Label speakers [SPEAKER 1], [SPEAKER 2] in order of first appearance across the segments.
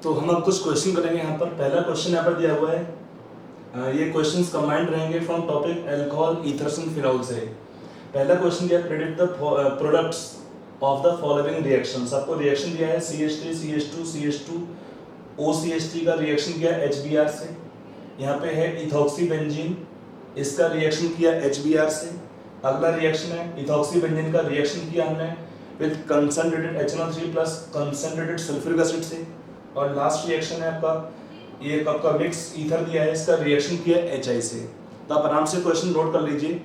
[SPEAKER 1] तो हम अब कुछ क्वेश्चन करेंगे यहाँ पर। पहला क्वेश्चन यहाँ पर दिया हुआ है, ये क्वेश्चंस कंबाइंड रहेंगे from topic alcohol, ethers and phenol से। पहला क्वेश्चन दिया, predict the products of the following reactions. आपको रिएक्शन दिया है CH3 CH2 CH2 OCH3 का रिएक्शन किया HBr से। यहाँ पे है इथॉक्सी बेंजीन, इसका रिएक्शन किया HBr से। अगला रिएक्शन है इथॉक्सी बेंजीन का रिएक्शन किया हमने with concentrated HNO3 plus concentrated sulphuric acid से। और लास्ट रिएक्शन है आपका ये कप का मिक्स ईथर दिया है, इसका रिएक्शन किया HI से। तो आप आराम से क्वेश्चन नोट कर लीजिए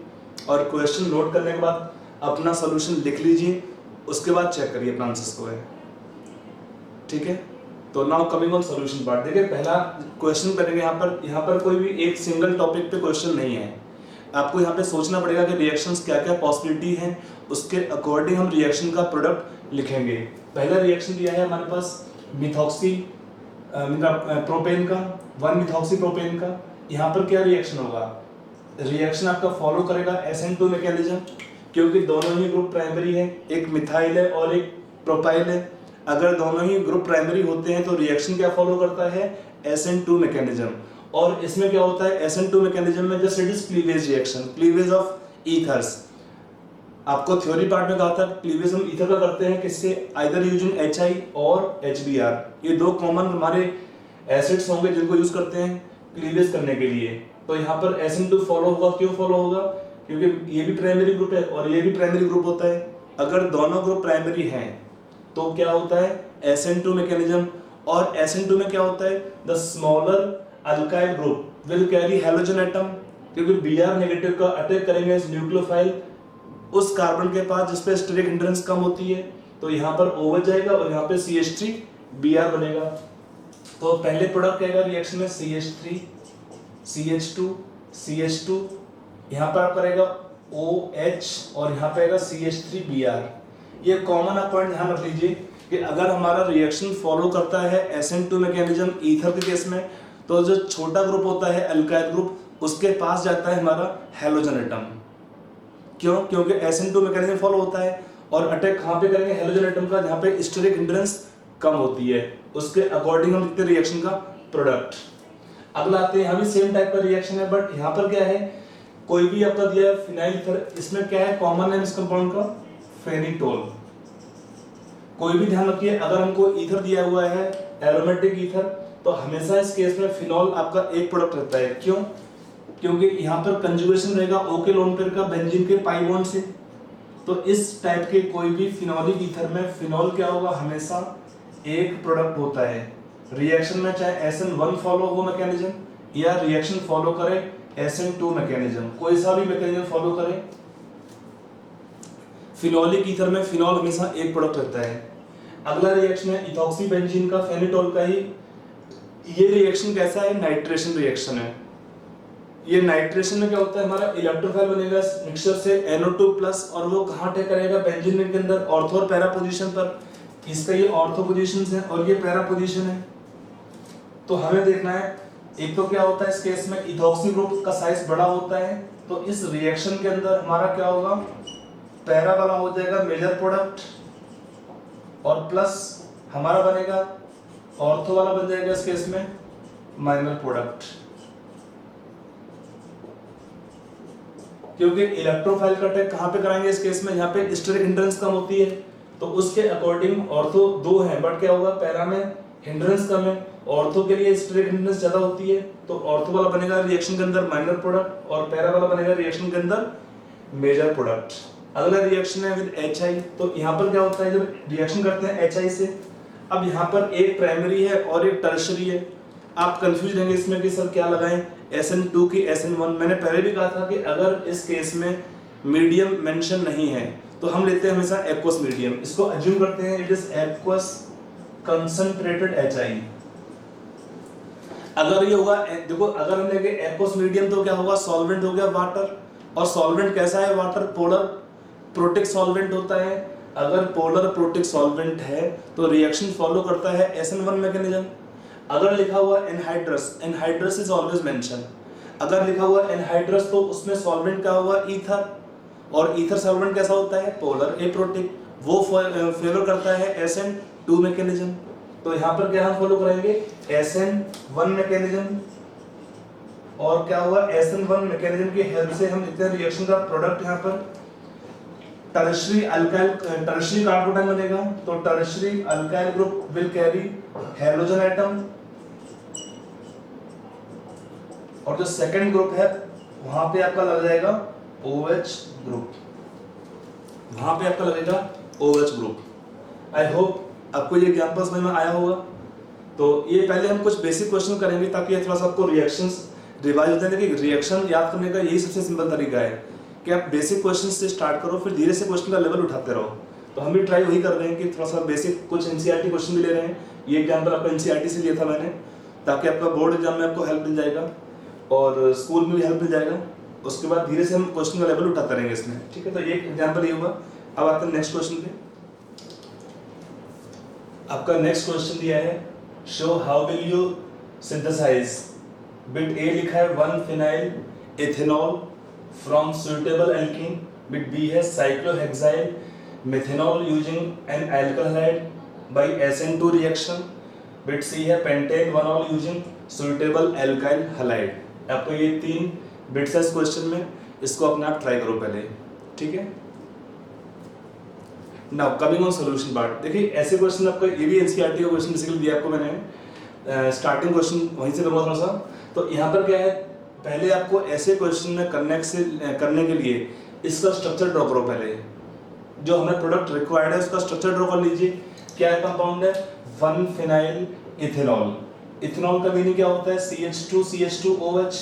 [SPEAKER 1] और क्वेश्चन नोट करने के बाद अपना सॉल्यूशन लिख लीजिए, उसके बाद चेक करिए अपना आंसर्स को है, ठीक है। तो now coming on solution part. देखिए पहला क्वेश्चन करेंगे यहाँ पर कोई भी एक सिंगल टॉपिक पे क्वेश्चन नहीं है। आपको यहाँ पे सोचना पड़ेगा कि रिएक्शंस क्या क्या पॉसिबिलिटी हैं, उसके अकॉर्डिंग हम रिएक्शन का प्रोडक्ट लिखेंगे। पहला रिएक्शन दिया है हमारे पास मिथॉक्सी प्रोपेन का, 1 मिथॉक्सी प्रोपेन का। यहाँ पर क्या रिएक्शन होगा, रिएक्शन आपका फॉलो करेगा SN2 मैकेनिज्म, क्योंकि दोनों ही ग्रुप प्राइमरी है, एक मिथाइल है और एक प्रोपाइल है। अगर दोनों ही ग्रुप प्राइमरी होते हैं तो रिएक्शन क्या फॉलो करता है, SN2 मैकेनिज्म। और इसमें क्या होता है SN2 मैकेनिज्म में, just it is cleavage reaction, cleavage of ethers. आपको थ्योरी पार्ट में कहा था क्लीवेज हम ईथर का करते हैं किससे, आइदर यूजिंग HI और HBr। ये दो कॉमन हमारे एसिड्स होंगे जिनको यूज करते हैं क्लीवेज करने के लिए। तो यहाँ पर SN2 फॉलो होगा। क्यों फॉलो होगा, क्योंकि ये भी प्राइमरी ग्रुप है और ये भी प्राइमरी ग्रुप होता है। अगर दोनों ग्रुप प्राइमरी हैं तो क्या होता है SN2 मैकेनिज्म। और SN2 में क्या होता है, the smaller alkyl group will carry halogen atom, क्योंकि Br नेगेटिव का अटैक करेंगे इस न्यूक्लियोफाइल उस कार्बन के पास जिस पे स्टेरिक हिंड्रेंस कम होती है। तो यहाँ पर O बच जाएगा और यहाँ पे CH3 Br बनेगा। तो पहले प्रोडक्ट क्या आएगा रिएक्शन में, CH3 CH2 CH2, यहाँ पर आप करेगा OH और यहाँ पे आएगा CH3 Br। ये कॉमन आप पॉइंट ध्यान रख लीजिए कि अगर हमारा रिएक्शन फॉलो करता है SN2 मैकेनिज्म ईथर के केस में, तो जो छोटा ग्रुप होता है अल्काइल ग्रुप उसके पास जाता है हमारा हैलोजन एटम। क्यों, क्योंकि SN2 मैकेनिज्म फॉलो होता है और अटैक कहाँ पे करेंगे, हैलोजन एटम का, जहाँ पे स्टेरिक हिंड्रेंस कम होती है। उसके अकॉर्डिंग हम लिखते हैं रिएक्शन का प्रोडक्ट। अगला आते हैं, यहाँ भी सेम टाइप का रिएक्शन है, बट यहाँ पर क्या है, कोई भी आपका दिया है फिनाइल ईथर, इसमें क्या है कॉमन नेम इस कंपाउंड का, फेनिटोल। कोई भी ध्यान रखिए, अगर हमको ईथर दिया हुआ है एरोमेटिक ईथर, तो हमेशा इस केस में फिनॉल आपका एक प्रोडक्ट रहता है। क्यों, क्योंकि यहाँ पर कंजुगेशन रहेगा O के लोन पेयर का बेंजीन के पाई बॉन्ड से। तो इस टाइप के कोई भी फिनॉलिक ईथर में फिनॉल क्या होगा, हमेशा एक प्रोडक्ट होता है। रिएक्शन में चाहे SN1 फॉलो हो मैकेनिज्म या रिएक्शन फॉलो करे SN2 मैकेनिज्म, कोई सा भी मैकेनिज्म फॉलो करे, फिनॉलिक ईथर में फिनॉल हमेशा एक प्रोडक्ट रहता है। अगला रिएक्शन है इथॉक्सी बेंजीन का, फेनिटोल का ही। ये रिएक्शन कैसा है, नाइट्रेशन रिएक्शन है। ये नाइट्रेशन में क्या होता है, हमारा इलेक्ट्रोफाइल बनेगा मिक्सचर से NO2 प्लस, और वो कहाँ अटैक करेगा, बेंजीन रिंग के अंदर, ऑर्थो और पैरा पोजीशन पर। इसका ये ऑर्थो पोजीशन है और ये पैरा पोजीशन है। तो हमें देखना है, एक तो क्या होता है इस केस में इथॉक्सी ग्रुप का साइज बड़ा होता है, तो इस रिएक्शन के अंदर हमारा क्या होगा, पैरा वाला हो जाएगा मेजर प्रोडक्ट और प्लस हमारा बनेगा ऑर्थो वाला बन जाएगा इस केस में माइनर प्रोडक्ट। क्योंकि इलेक्ट्रोफाइल का अटैक कहाँ पे कराएंगे इस केस में, यहाँ पे स्टेरिक हिंड्रेंस कम होती है, तो उसके अकॉर्डिंग ऑर्थो 2 है, बट क्या होगा पैरा में हिंड्रेंस कम है, ऑर्थो के लिए स्टेरिक हिंड्रेंस ज्यादा होती है, तो ऑर्थो वाला बनेगा रिएक्शन के अंदर माइनर प्रोडक्ट और पैरा वाला बनेगा रिएक्शन के अंदर मेजर प्रोडक्ट। अगला रिएक्शन है विद HI। तो यहाँ पर क्या होता है, जब रिएक्शन करते हैं HI से, अब यहाँ पर एक प्राइमरी है और एक टर्शरी है। आप कंफ्यूज रहेंगे इसमें कि सर क्या लगाएं, SN2 की SN1। मैंने पहले भी कहा था कि अगर इस केस में मीडियम मेंशन नहीं है तो हम लेते हैं हमेशा एक्वस मीडियम। इसको अज्यूम करते हैं it is aqueous concentrated HI। अगर ये होगा, देखो अगर हम लेंगे एक्वस मीडियम तो क्या होगा, सॉल्वेंट हो गया वाटर, और सॉल्वेंट कैसा है, वाटर पोलर प्रोटिक सॉल्वेंट होता है। अगर पोलर प्रोटिक सॉल्वेंट है तो रिएक्शन फॉलो करता है SN1 मैकेनिज्म। अगर लिखा हुआ anhydrous, anhydrous is always mention, अगर लिखा हुआ एनहाइड्रस तो उसमें सॉल्वेंट क्या होगा, ईथर, और ईथर सॉल्वेंट कैसा होता है, पोलर एप्रोटिक, वो फेवर करता है SN2 मैकेनिज्म। तो यहाँ पर क्या हम फॉलो करेंगे, SN1 मैकेनिज्म, और क्या हुआ, SN1 मैकेनिज्म की हेल्प से हम लिखते हैं रिएक्शन का प्रोडक्ट यहाँ पर टर्शियरी कार्बोटाइन बनेगा। तो tertiary alkyl group will carry halogen atom, और जो सेकंड ग्रुप है वहां पे आपका लग जाएगा OH ग्रुप, वहां पे आपका लगेगा OH ग्रुप। आई होप आपको ये एग्जांपल समझ में आया होगा। तो ये पहले हम कुछ बेसिक क्वेश्चन करेंगे ताकि थोड़ा सा आपको रिएक्शंस रिवाइज होते हैं। कि रिएक्शन याद करने का यही सबसे सिंपल तरीका है कि आप बेसिक क्वेश्चन से स्टार्ट करो, फिर धीरे से क्वेश्चन का लेवल उठाते रहो। तो हम भी ट्राई वही कर रहे हैं कि थोड़ा सा बेसिक कुछ एनसीईआरटी क्वेश्चन भी ले रहे हैं। ये एग्जाम्पल आपका एनसीईआरटी से लिया था मैंने, ताकि आपका बोर्ड एग्जाम में आपको हेल्प मिल जाएगा और स्कूल में भी हेल्प मिल जाएगा। उसके बाद धीरे से हम क्वेश्चन का लेवल उठाते रहेंगे इसमें, ठीक है। तो एक एग्जाम्पल ये हुआ। अब आते हैं नेक्स्ट क्वेश्चन पे। आपका नेक्स्ट क्वेश्चन दिया है, show how will you synthesise. Bit A लिखा है 1 phenyl ethanol from suitable alkene. Bit B है cyclohexyl methanol using an alkyl halide by SN2 reaction. Bit C है pentane one ol using suitable alkyl halide. आपको ये 3 bits है इस question में, इसको अपने आप ट्राई करो पहले, ठीक है। Now coming on solution part. देखिए ऐसे क्वेश्चन आपका, ये भी एनसीईआरटी का क्वेश्चन बेसिकली दिया आपको मैंने, स्टार्टिंग क्वेश्चन वहीं से करूँगा थोड़ा सा। तो यहाँ पर क्या है, पहले आपको ऐसे क्वेश्चन में करने के लिए इसका स्ट्रक्चर ड्रॉ करो। पहले जो हमें प्रोडक्ट रिक्वायर्ड है उसका स्ट्रक्चर ड्रॉ कर लीजिए। क्या कंपाउंड है, 1 फिनाइल इथेनॉल। इथेनॉल का मीनिंग क्या होता है, CH2CH2OH।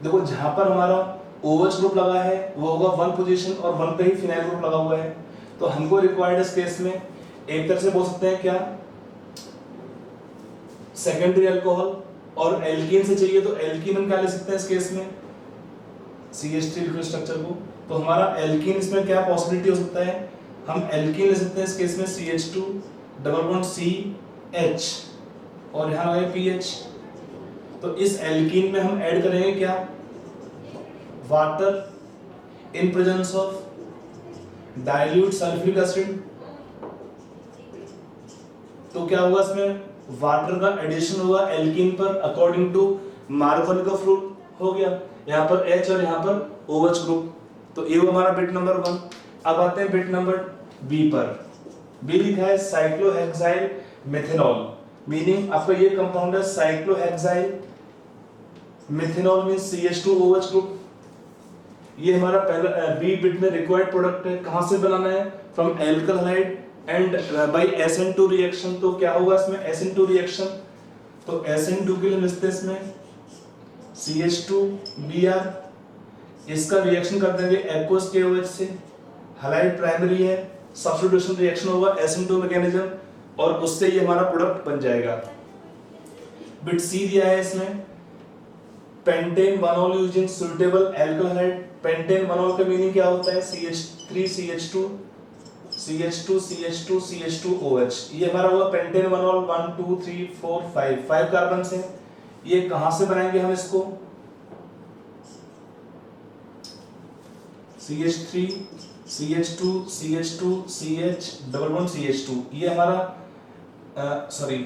[SPEAKER 1] देखो जहां पर हमारा OH ग्रुप लगा है वो होगा 1 पोजीशन और 1 पे ही फिनाइल ग्रुप लगा हुआ है। तो हमको रिक्वायर्ड इस केस में एक तरह से बोल सकते हैं क्या, सेकेंडरी अल्कोहल, और एल्कीन से चाहिए तो एल्कीन हम क्या ले सकते हैं इस केस में, CH3 लिखो स्ट्रक्चर को। तो हमारा एल्कीन इसमें क्या पॉसिबिलिटी हो सकता है, हम एल्कीन ले सकते हैं इस केस में CH2 डबल बॉन्ड CH और यहाँ लगे PH। तो इस एल्कीन में हम ऐड करेंगे क्या, water in presence of dilute sulphuric acid. तो क्या होगा, इसमें वाटर का एडिशन होगा एल्कीन पर अकॉर्डिंग टू मार्कोनी का फ्रूट हो गया। यहाँ पर H और यहाँ पर OH ग्रुप। तो ये हमारा बिट नंबर 1। अब आते हैं बिट नंबर B पर। B लिखा है साइक्लोहेक्साइल मेथेनॉल, मीनिंग आपका ये कंपाउंड है cyclohexyl methanol means CH2OH group. ये हमारा पहला बी बिट में रिक्वायर्ड प्रोडक्ट है। कहां से बनाना है, from alkyl halide and by SN2 reaction. तो क्या होगा इसमें, SN2 रिएक्शन। तो SN2 के लिए मिलते हैं इसमें CH2Br। इसका रिएक्शन कर देंगे एक्वस KOH से, हैलाइड प्राइमरी है, सब्स्टिट्यूशन रिएक्शन होगा SN2 मैकेनिज्म और उससे ये हमारा प्रोडक्ट बन जाएगा। बिट सी दिया है इसमें pentane one ol using suitable alkyl halide. Pentane one ol का मीनिंग क्या होता है, CH3CH2 CH2CH2CH2OH। ये हमारा होगा पेंटेन वनॉल 1 2 3 4 5 कार्बन से। ये कहां से बनाएंगे हम इसको, CH3 CH2 CH2 CH double bond CH2। ये हमारा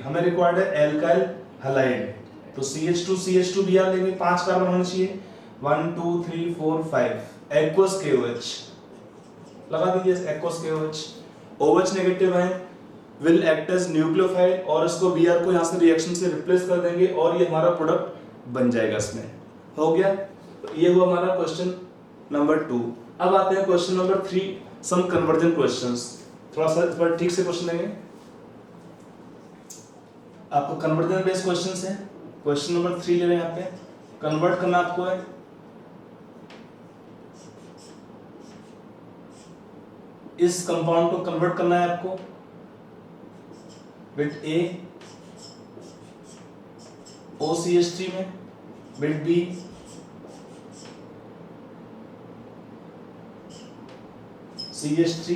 [SPEAKER 1] हमें रिक्वायर्ड है एल्काइल हैलाइड। तो CH2CH2Br लेंगे, 5 कार्बन होने चाहिए, 1 2 3 4 5 एक्वस KOH लगा दीजिए, एक्वस KOH। OH नेगेटिव है, विल एक्ट एज न्यूक्लियोफाइल और इसको Br को यहाँ से रिएक्शन से रिप्लेस कर देंगे और ये हमारा प्रोडक्ट बन जाएगा। इसमें हो गया। तो ये हुआ हमारा क्वेश्चन नंबर 2। अब आते हैं क्वेश्चन नंबर 3, सम कन्वर्जन क्वेश्चंस। थोड़ा सा इस बार ठीक से क्वेश्चन लेंगे, आपको कन्वर्जन बेस्ड क्वेश्चंस है। क्वेश्चन नंबर 3 ले रहे हैं यहाँ पे, कन्वर्ट करना आपको है इस कंपाउंड को कन्वर्ट करना है आपको बिट A OCH3 में, बिट B CH3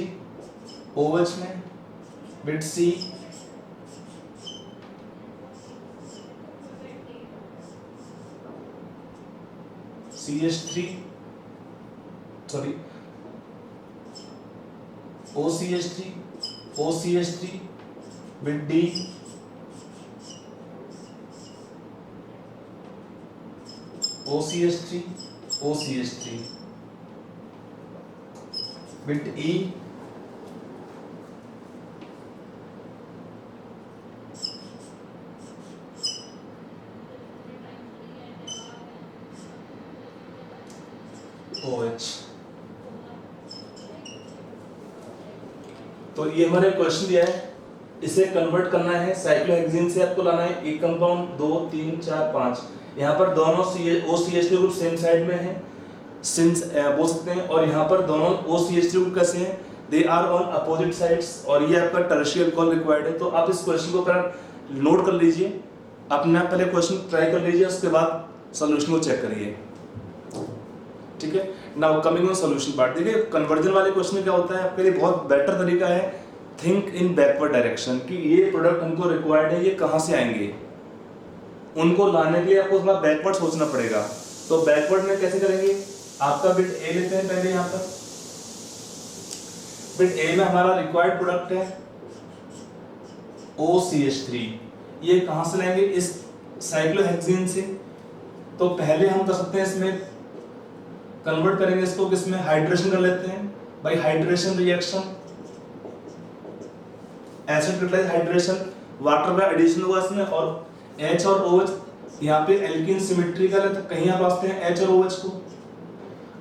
[SPEAKER 1] OH में, bit C CH3 OCH3 bit D OCH3 OCH3 bit E OH। तो ये हमारे क्वेश्चन दिया है, इसे कन्वर्ट करना है साइक्लोहेक्सीन से, आपको लाना है एक कंपाउंड 2 3 4 5। यहाँ पर दोनों OCH3 ग्रुप सेम साइड में है सिंस बोल सकते हैं, और यहाँ पर दोनों OCH3 ग्रुप कैसे हैं, they are on opposite sides, और ये आपका टर्शियल अल्कोहल रिक्वायर्ड है। तो आप इस क्वेश्चन को पहले नोट कर लीजिए, अपने पहले क्वेश्चन ट्राई कर लीजिए, उसके बाद सॉल्यूशन को चेक करिए, ठीक है। Now coming on solution part, देखिए कन्वर्जन वाले क्वेश्चन में क्या होता है, आपके लिए बहुत बेटर तरीका है थिंक इन बैकवर्ड डायरेक्शन, कि ये प्रोडक्ट हमको रिक्वायर्ड है, ये कहाँ से आएंगे, उनको लाने के लिए आपको थोड़ा बैकवर्ड सोचना पड़ेगा। तो बैकवर्ड में कैसे करेंगे, आपका बिट ए लेते हैं पहले, यहाँ पर बिट ए में हमारा रिक्वायर्ड प्रोडक्ट है OCH3, ये कहाँ से लाएंगे, इस साइक्लोहेक्सीन से। तो पहले हम कर सकते हैं इसमें कन्वर्ट करेंगे इसको किसमें, हाइड्रेशन कर लेते हैं bye hydration reaction, acid catalyse hydration, water का एडिशन होगा इसमें, और H और OH यहाँ पे एल्कीन सिमेट्रिकल है, तो कहीं आप पाते हैं H और OH को।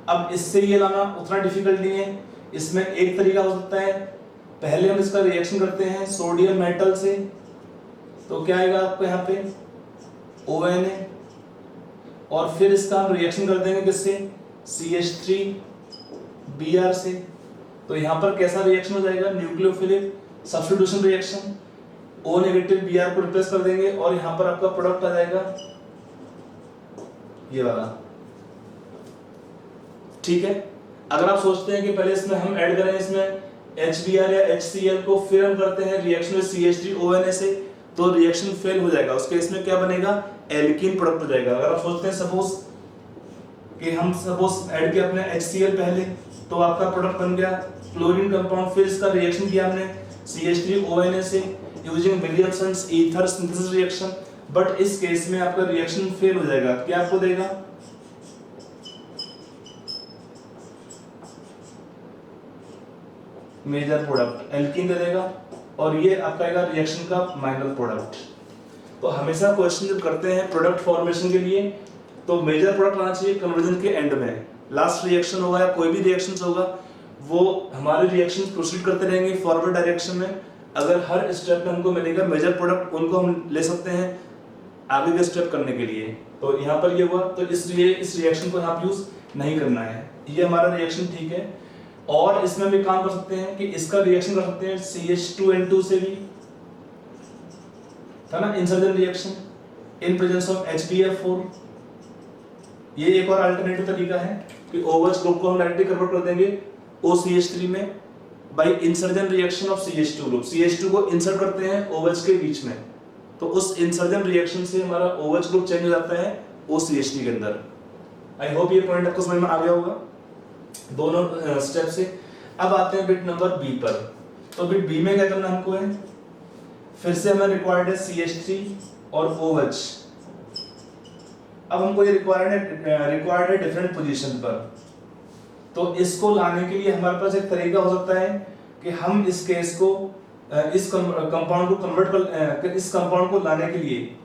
[SPEAKER 1] अब इससे ये लाना उतना डिफिकल्ट नहीं है, इसमें एक तरीका हो सकता है, पहले हम इसका रिएक्शन करते हैं सोडियम मेटल से, तो क्या आएगा आपको यहाँ पे ONA, और फिर इसका हम रिएक्शन कर देंगे किससे, CH3Br से। तो यहाँ पर कैसा रिएक्शन हो जाएगा, nucleophilic substitution reaction, O negative Br को रिप्लेस कर देंगे, और यहाँ पर आपका प्रोडक्ट आ जाएगा ये वाला, ठीक है। अगर आप सोचते हैं कि पहले इसमें हम ऐड करें इसमें HBr या HCl को, फिर हम करते हैं रिएक्शन में CH3ONA से, तो रिएक्शन फेल हो जाएगा, उसके इसमें क्या बनेगा, एल्कीन प्रोडक्ट हो जाएगा। अगर आप सोचते हैं सपोज कि हम सपोज ऐड किया अपने HCl पहले, तो आपका प्रोडक्ट बन गया क्लोरीन कंपाउंड, फिर इसका रिएक्शन किया हमने CH3ONA से using Williamson's ether synthesis reaction, but इस केस में आपका रिएक्शन फेल हो जाएगा, क्या आपको देगा, मेजर प्रोडक्ट एल्कीन दे देगा, और ये आपका आएगा रिएक्शन का माइनर प्रोडक्ट। तो हमेशा क्वेश्चन जब करते हैं प्रोडक्ट फॉर्मेशन के लिए, तो मेजर प्रोडक्ट आना चाहिए कन्वर्जन के एंड में, लास्ट रिएक्शन होगा या कोई भी रिएक्शन होगा, वो हमारे रिएक्शन प्रोसीड करते रहेंगे फॉरवर्ड डायरेक्शन में। अगर हर स्टेप में हमको मिलेगा मेजर प्रोडक्ट, उनको हम ले सकते हैं आगे के स्टेप करने के लिए। तो यहाँ पर ये हुआ, तो इसलिए इस रिएक्शन को यहाँ यूज नहीं करना है, ये हमारा रिएक्शन ठीक है। और इसमें भी काम कर सकते हैं कि इसका रिएक्शन कर सकते हैं CH2N2 से भी, था ना, insertion reaction in presence of HbF4। ये एक और अल्टरनेटिव तरीका है कि OH ग्रुप को हम डायरेक्टली कन्वर्ट कर देंगे OCH3 में by insertion reaction of CH2 group, CH2 को इंसर्ट करते हैं OH के बीच में, तो उस इंसर्जन रिएक्शन से हमारा OH ग्रुप चेंज हो जाता है OCH3 के अंदर। आई होप ये पॉइंट आपको समझ में आ गया होगा दोनों स्टेप से। अब आते हैं बिट नंबर बी पर। तो बिट बी में क्या करना हमको है, फिर से हमें रिक्वायर्ड है CH3 और OH। अब हमको ये रिक्वायर्ड है डिफरेंट पोजीशन पर, तो इसको लाने के लिए हमारे पास एक तरीका हो सकता है कि हम इस केस को इस कंपाउंड को कन्वर्ट कर, इस कंपाउंड को लाने के लिए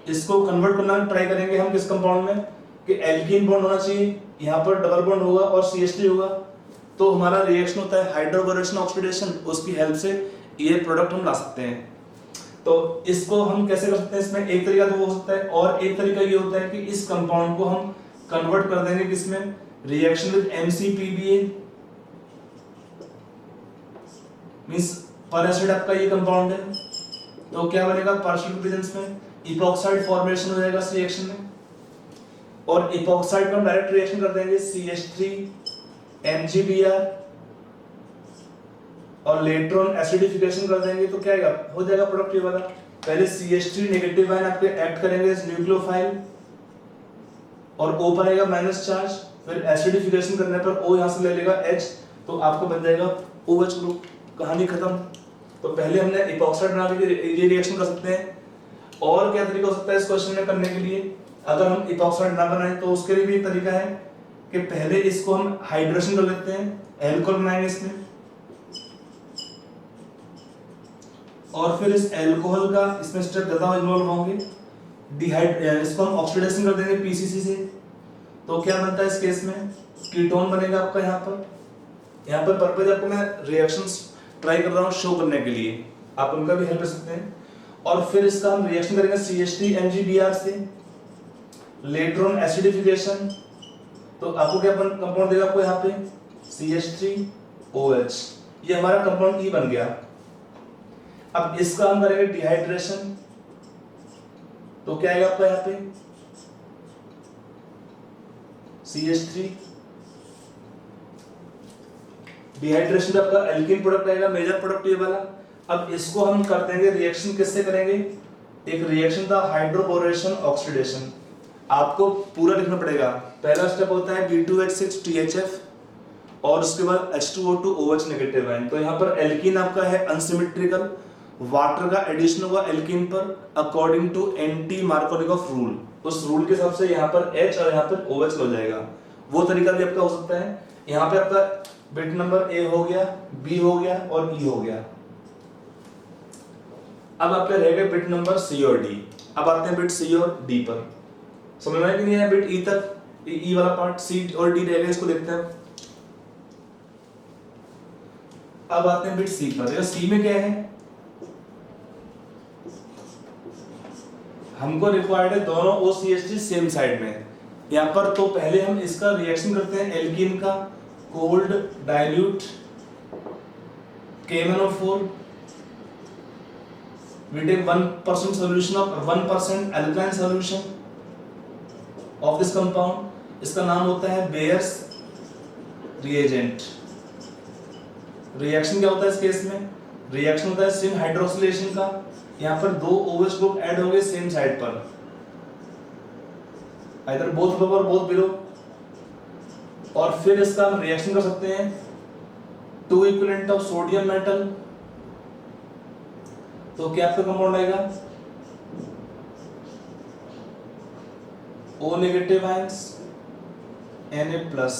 [SPEAKER 1] इसको कन्वर्ट करना ट्राई करेंगे हम किस कंपाउंड में, कि एल्कीन बॉन्ड होना चाहिए, यहाँ पर डबल बॉन्ड होगा और CH3 होगा, तो हमारा रिएक्शन होता है हाइड्रोबोरेशन ऑक्सीडेशन, उसकी हेल्प से ये प्रोडक्ट हम ला सकते हैं। तो इसको हम कैसे कर सकते हैं, इसमें एक तरीका तो वो हो सकता है, और एक तरीका ये होता है कि इस कंपाउंड को हम कन्वर्ट कर देंगे किसमें, रिएक्शन विद MCPBA, मींस पर एसिड आपका ये कंपाउंड है, तो क्या बनेगा, पार्शियल प्रेजेंस में इपॉक्साइड फॉर्मेशन हो जाएगा इस रिएक्शन में, और इपॉक्साइड का हम डायरेक्ट रिएक्शन कर देंगे CH3MgBr, और लेटर ऑन एसिडिफिकेशन कर देंगे, तो क्या आएगा, हो जाएगा प्रोडक्ट ये वाला। पहले CH3 नेगेटिव आयन आपके एक्ट करेंगे इस न्यूक्लियोफाइल, और O पर आएगा माइनस चार्ज, फिर एसिडिफिकेशन करने पर O यहाँ से ले लेगा H, तो आपको बन जाएगा OH ग्रुप, कहानी खत्म। तो पहले हमने इपॉक्साइड बना के ये रिएक्शन कर सकते हैं। और क्या तरीका हो सकता है इस क्वेश्चन में करने के लिए, अगर हम इथॉक्साइड ना बनाए तो उसके लिए भी एक तरीका है कि पहले इसको हम हाइड्रेशन कर लेते हैं, एल्कोहल बनाएंगे इसमें, और फिर इस एल्कोहल का इसमें स्टेप ज्यादा इन्वॉल्व होंगे, इसको हम ऑक्सीडेशन कर देंगे पीसीसी से, तो क्या बनता है इस केस में कीटोन बनेगा आपका। यहाँ पर पर्पज आपको मैं रिएक्शंस ट्राई कर रहा हूँ शो करने के लिए, आप उनका भी हेल्प कर सकते हैं। और फिर इसका हम रिएक्शन करेंगे CH3MgBr से, लेटर ऑन एसिडिफिकेशन, तो आपको क्या कंपाउंड देगा आपको यहाँ पे CH3OH, ये हमारा कंपाउंड E बन गया। अब इसका हम करेंगे डिहाइड्रेशन, तो क्या आएगा आपका यहाँ पे CH3, डिहाइड्रेशन का आपका एल्कीन प्रोडक्ट आएगा, मेजर प्रोडक्ट ये वाला। अब इसको हम कर देंगे रिएक्शन, किससे करेंगे, एक रिएक्शन था हाइड्रोबोरेशन ऑक्सीडेशन, आपको पूरा लिखना पड़ेगा। पहला स्टेप होता है B2H6THF और उसके बाद H2O2OH नेगेटिव आयन। तो यहाँ पर एल्कीन आपका है अनसिमेट्रिकल, वाटर का एडिशन हुआ एल्कीन पर according to anti Markovnikov rule, उस रूल के हिसाब से यहाँ पर H और यहाँ पर OH हो जाएगा। वो तरीका भी आपका हो सकता है। यहाँ पे आपका बिट नंबर A हो गया, B हो गया और E हो गया। अब आपके रह गए बिट नंबर C और D। अब आते हैं बिट C और D पर, समझ में आया कि नहीं है? बिट E तक, E वाला पार्ट, C और D रह गए, इसको देखते हैं। अब आते हैं बिट C पर। C में क्या है, हमको रिक्वायर्ड है दोनों OCH3 सेम साइड में यहाँ पर। तो पहले हम इसका रिएक्शन करते हैं एल्कीन का, cold dilute KMnO4, we take 1% solution of 1% alkaline solution of this compound, इसका नाम होता है बेयर्स रिएजेंट। रिएक्शन क्या होता है इस केस में, रिएक्शन होता है सिन हाइड्रोक्सिलेशन का, यहाँ पर दो OH ग्रुप ऐड होंगे सेम साइड पर, आइदर बोथ अबव और बोथ बिलो। और फिर इसका हम रिएक्शन कर सकते हैं 2 इक्विवेलेंट ऑफ सोडियम मेटल, तो क्या आपका कंपाउंड आएगा O negative ions Na plus.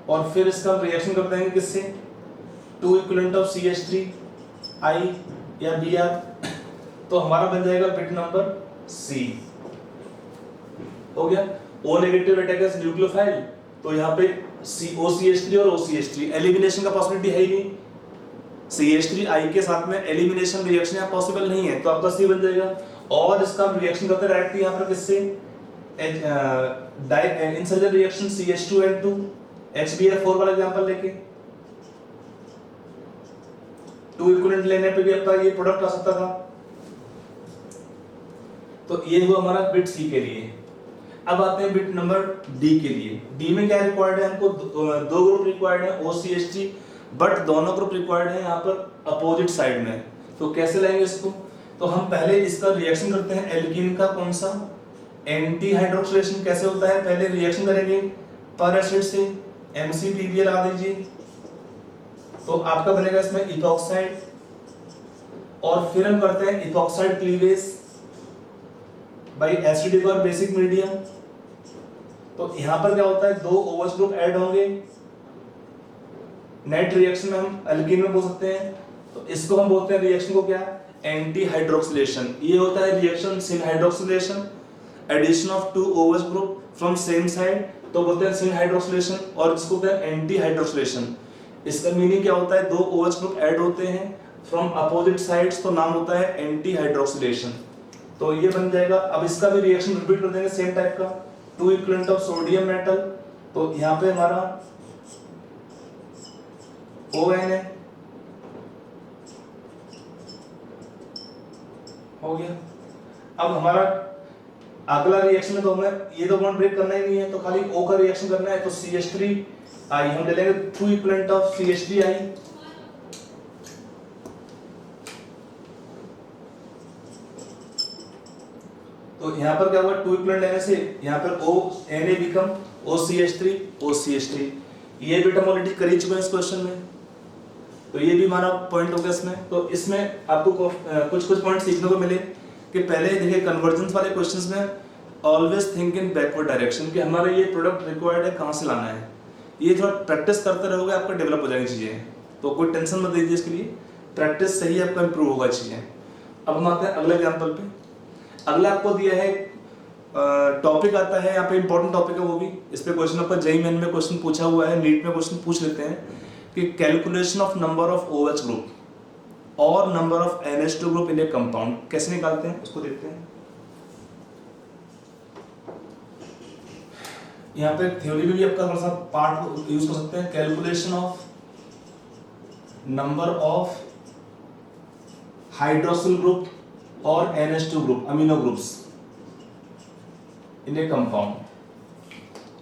[SPEAKER 1] और फिर इसका हम रिएक्शन कर देंगे किससे, 2 इक्विवेलेंट ऑफ CH3I या Br, तो हमारा बन जाएगा बिट नंबर C। हो गया। O नेगेटिव अटैक न्यूक्लियोफाइल, तो यहाँ पे OCH3 और OCH3 एलिमिनेशन का पॉसिबिलिटी है ही नहीं, CH3I के साथ में एलिमिनेशन रिएक्शन यहाँ पॉसिबल नहीं है, तो आपका C बन जाएगा। और इसका हम रिएक्शन करते हैं डायरेक्टली यहाँ पर किससे, इंसर्जन रिएक्शन CH2N2 HBr4 वाला एग्जांपल लेके, 2 इक्विवेलेंट लेने पे भी आपका ये प्रोडक्ट आ सकता था। तो ये हुआ हमारा बिट C के लिए। अब आते हैं बिट नंबर D के लिए। D में क्या रिक्वायर्ड है, हमको दो ग्रुप रिक्वायर्ड है OCH3, बट दोनों ग्रुप रिक्वायर्ड है यहाँ पर अपोजिट साइड में। तो कैसे लाएंगे इसको, तो हम पहले इसका रिएक्शन करते हैं एल्कीन का, कौन सा, एंटी हाइड्रोक्सिलेशन। कैसे होता है, पहले रिएक्शन करेंगे पर एसिड से, MCPBA लगा दीजिए, तो आपका बनेगा इसमें इथॉक्साइड। और फिर हम करते हैं इथॉक्साइड क्लीवेज बाय एसिडिक और बेसिक मीडियम। तो यहां पर क्या होता है, दो OH ग्रुप ऐड होंगे, नेट रिएक्शन में हम एल्कीन में बोल सकते हैं। तो इसको हम बोलते हैं रिएक्शन को क्या, एंटी हाइड्रोक्सिलेशन। ये होता है reaction syn hydroxylation, addition of 2 OH group from same side, तो बोलते हैं सिन हाइड्रोक्सिलेशन। और इसको क्या, एंटी हाइड्रोक्सिलेशन। इसका मीनिंग क्या होता है, दो OH ग्रुप ऐड होते हैं फ्रॉम अपोजिट साइड्स, तो नाम होता है एंटी हाइड्रोक्सिलेशन। तो ये बन जाएगा। अब इसका भी रिएक्शन रिपीट कर देंगे सेम टाइप का, 2 इक्विवेलेंट ऑफ सोडियम मेटल, तो यहाँ पे हमारा ONA हो गया। अब हमारा अगला रिएक्शन है, तो हमें ये तो बॉन्ड ब्रेक करना ही नहीं है, तो खाली O का रिएक्शन करना है। तो CH3I हम ले लेंगे 2 इक्विवेलेंट ऑफ CH3I, तो यहाँ पर क्या हुआ, 2 इक्विवेलेंट लेने से यहाँ पर ONA बिकम OCH3 OCH3। ये बीटा मोलिटी कर ही चुके हैं इस क्वेश्चन में। तो ये भी हमारा पॉइंट हो गया इसमें। तो इसमें आपको कुछ पॉइंट सीखने को मिले कि पहले देखिए कन्वर्जेंस वाले क्वेश्चंस में always think in backward direction कि हमारा ये प्रोडक्ट रिक्वायर्ड है कहाँ से लाना है। ये थोड़ा प्रैक्टिस करते रहोगे आपका डेवलप हो जाएगी चीज़ें, तो कोई टेंशन मत दीजिए इसके लिए, प्रैक्टिस से ही आपका इंप्रूव होगा चीज़ें। अब हम आते हैं अगले एग्जाम्पल पे। अगला आपको दिया है टॉपिक आता है, यहाँ पे इंपॉर्टेंट टॉपिक है वो भी, इस पे क्वेश्चन आपका जेईई मेन में क्वेश्चन पूछा हुआ है, नीट में क्वेश्चन पूछ लेते हैं कि calculation of number of OH group और number of NH2 group in a compound कैसे निकालते हैं उसको देखते हैं। यहाँ पे थ्योरी में भी आपका थोड़ा सा पार्ट यूज कर सकते हैं, calculation of number of hydroxyl group और NH2 group amino groups in a compound.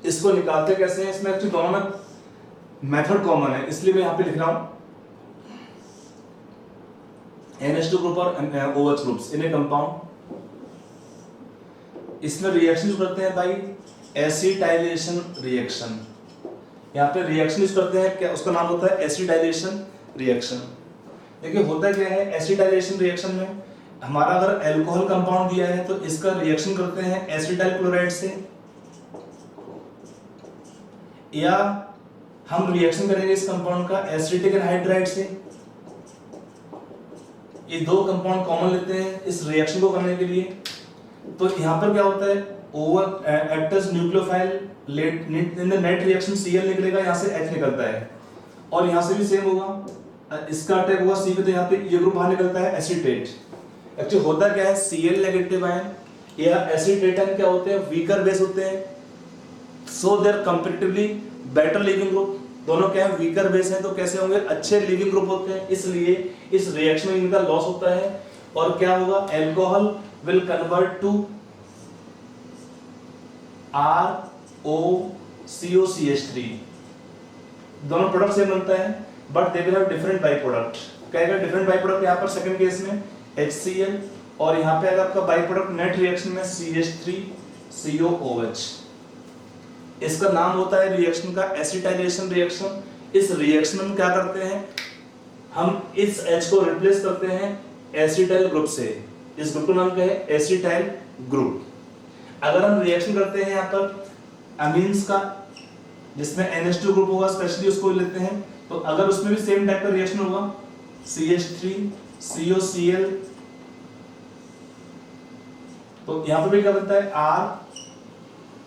[SPEAKER 1] इसको निकालते कैसे हैं, इसमें एक्चुअली दोनों में मेथड कॉमन है, इसलिए मैं यहाँ पे लिख रहा हूं NH2 ग्रुप और OH groups in a compound. इसमें रिएक्शन यूज करते हैं भाई एसिटाइलेशन रिएक्शन। यहाँ पे रिएक्शन यूज करते हैं, क्या उसका नाम होता है एसिटाइलेशन रिएक्शन। देखिए होता क्या है एसिटाइलेशन रिएक्शन में, हमारा अगर अल्कोहल कंपाउंड दिया है तो इसका रिएक्शन करते हैं एसिटाइल क्लोराइड से, या हम रिएक्शन करेंगे इस कंपाउंड का एसिटिक एनहाइड्राइड से। ये दो कंपाउंड कॉमन लेते हैं इस रिएक्शन को करने के लिए। तो यहाँ पर क्या होता है over act as nucleophile in the net reaction Cl निकलेगा, यहाँ से H निकलता है, और यहाँ से भी सेम होगा, इसका अटैक होगा C पे तो यहाँ पे ये ग्रुप बाहर निकलता है एसिटेट। एक्चुअली होता क्या है Cl नेगेटिव आयन या एसिटेट आयन क्या होते हैं वीकर बेस होते हैं, so they are comparatively better leaving group. दोनों क्या है वीकर बेस हैं तो कैसे होंगे अच्छे लीविंग ग्रुप होते हैं, इसलिए इस रिएक्शन में इनका लॉस होता है। और क्या होगा alcohol will convert to ROCOCH3, दोनों प्रोडक्ट सेम बनता है but they will have different by product. क्या है डिफरेंट बाई प्रोडक्ट, यहाँ पर सेकंड केस में HCl और यहाँ पे अगर आपका बाई प्रोडक्ट नेट रिएक्शन में CH3COOH। इसका नाम होता है रिएक्शन का एसिटाइलेशन रिएक्शन। इस रिएक्शन में क्या करते हैं हम इस H को रिप्लेस करते हैं एसिटाइल ग्रुप से। इस ग्रुप का नाम क्या है एसिटाइल ग्रुप। अगर हम रिएक्शन करते हैं यहाँ पर अमीन्स का जिसमें NH2 ग्रुप होगा स्पेशली उसको लेते हैं, तो अगर उसमें भी सेम टाइप का रिएक्शन होगा CH3COCl, तो यहाँ पर भी क्या बनता है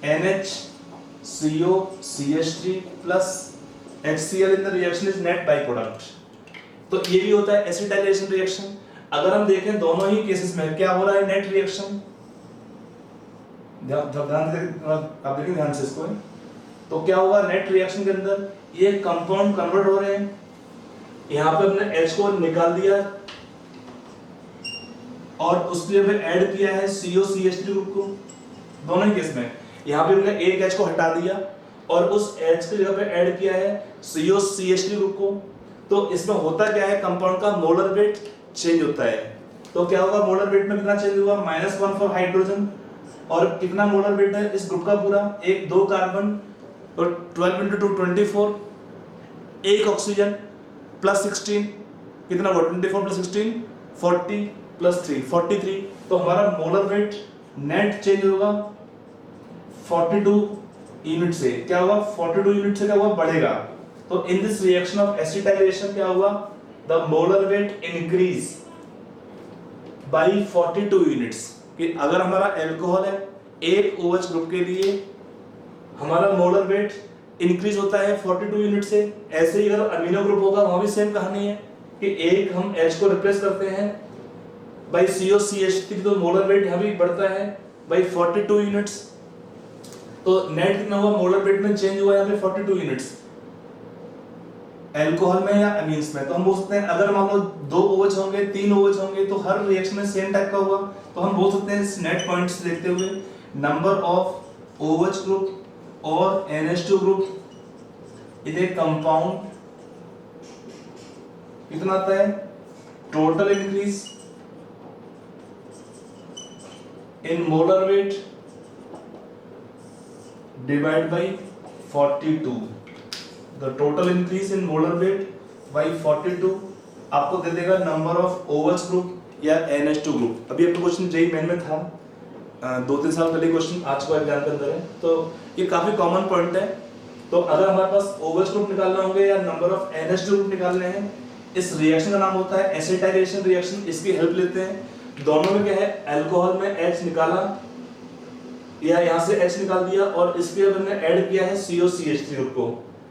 [SPEAKER 1] RNHCOCH3 plus HCl in the reaction is net by product. तो ये भी होता है एसिटाइलेशन रिएक्शन। अगर हम देखें दोनों ही केसेस में क्या हो रहा है नेट रिएक्शन, आप देखें ध्यान से इसको, तो क्या होगा नेट रिएक्शन के अंदर ये कंपाउंड कन्वर्ट हो रहे हैं। यहाँ पे हमने H को निकाल दिया और उसके लिए ऐड किया है COCH3 ग्रुप को। दोनों ही केस में यहाँ पे हमने एक H को हटा दिया और उस H की जगह पे ऐड किया है COCH3 ग्रुप को। तो इसमें होता क्या है कंपाउंड का मोलर वेट चेंज होता है। तो क्या होगा मोलर वेट में कितना चेंज हुआ -1 फॉर हाइड्रोजन, और कितना मोलर वेट है इस ग्रुप का पूरा एक 2 कार्बन और 12 × 2 24, एक ऑक्सीजन प्लस 16 कितना हुआ 24 प्लस 16 40 प्लस 3 43। तो हमारा मोलर वेट नेट चेंज होगा 42 यूनिट से। क्या होगा 42 यूनिट से क्या होगा बढ़ेगा। तो in this reaction of acetylation क्या हुआ the molar weight increase by 42 units. कि अगर हमारा अल्कोहल है एक OH ग्रुप के लिए हमारा मोलर वेट इंक्रीज होता है 42 यूनिट से। ऐसे ही अगर अमीनो ग्रुप होगा वहां भी सेम कहानी है कि एक हम H को रिप्लेस करते हैं बाई COCH3, तो मोलर वेट यहाँ भी बढ़ता है बाई 42 यूनिट्स। तो नेट कितना हुआ मोलर वेट में चेंज हुआ यहाँ पे 42 यूनिट्स अल्कोहल में या अमीन्स में। तो हम बोल सकते हैं अगर मान लो 2 OH होंगे 3 OH होंगे तो हर रिएक्शन में सेम टाइप का होगा। तो हम बोल सकते हैं इस नेट पॉइंट से देखते हुए नंबर ऑफ OH ग्रुप और NH2 group in a compound कितना आता है total increase in molar weight divide by 42। The total increase in molar weight by 42 आपको दे देगा नंबर ऑफ ओवल्स ग्रुप या NH2 ग्रुप। अभी आपका क्वेश्चन जेईई मेन में था, 2-3 साल पहले क्वेश्चन आज को एग्जाम के अंदर है, तो ये काफी कॉमन पॉइंट है। तो अगर हमारे पास ओवल्स ग्रुप निकालने होंगे या नंबर ऑफ NH2 ग्रुप निकालने हैं, इस रिएक्शन का नाम होता है एसिटाइलेशन रिएक्शन, इसकी हेल्प लेते हैं। दोनों में क्या है, अल्कोहल में H निकाला या यहाँ से H निकाल दिया और इसके अब हमने ऐड किया है COCH3 ग्रुप को,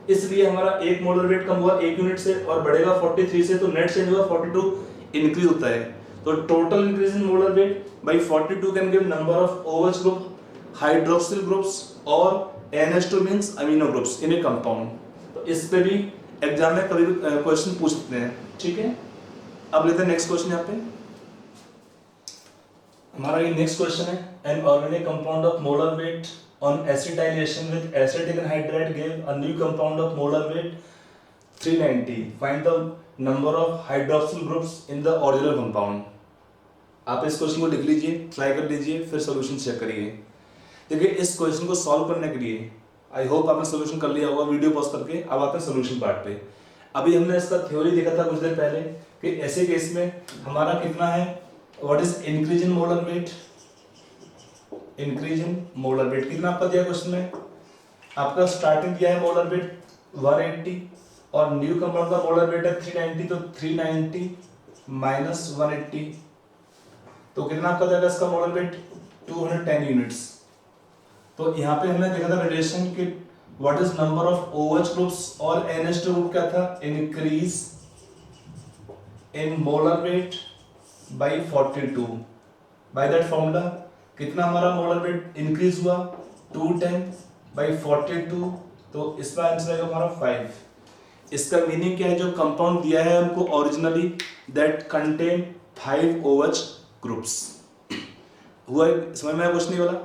[SPEAKER 1] इसलिए हमारा एक मोलर वेट कम हुआ 1 यूनिट से और बढ़ेगा 43 से, तो नेट चेंज हुआ 42 इंक्रीज होता है। तो total increase in molar weight by 42 can give number of vowels group, hydroxyl groups और NH2 means amino groups in a compound. तो इस पे भी एग्जाम में कभी क्वेश्चन पूछ सकते हैं, ठीक है। अब लेते हैं नेक्स्ट क्वेश्चन। यहाँ पे हमारा ये नेक्स्ट क्वेश्चन है, an organic compound of molar weight on acetylation with acetic anhydride gave a new compound of molar weight 390. Find the number of hydroxyl groups in the original compound. आप इस question को लिख लीजिए, try कर लीजिए, फिर solution check करिए। देखिए इस क्वेश्चन को सॉल्व करने के लिए आई होप आपने सॉल्यूशन कर लिया होगा वीडियो पॉज करके। अब आते हैं सॉल्यूशन पार्ट पे। अभी हमने इसका थ्योरी देखा था कुछ देर पहले कि ऐसे केस में हमारा कितना है, what is increase in molar weight, increase in molar weight कितना आपका दिया क्वेश्चन में, आपका स्टार्टिंग दिया है मोलर वेट 180 और न्यू कंपाउंड का मोलर वेट है 390, तो 390 माइनस 180 तो कितना आपका जाएगा इसका मोलर वेट 210 यूनिट्स। तो यहाँ पे हमने देखा था रिलेशन कि what is number of OH groups और NH2 ग्रुप क्या था, increase in molar weight by 42। By that formula कितना हमारा मोलर वेट इंक्रीज हुआ 210 बाई 42, तो इसका आंसर आएगा हमारा 5। इसका मीनिंग क्या है, जो कंपाउंड दिया है हमको originally that contain 5 OH groups. हुआ समझ में आया क्वेश्चन ये वाला।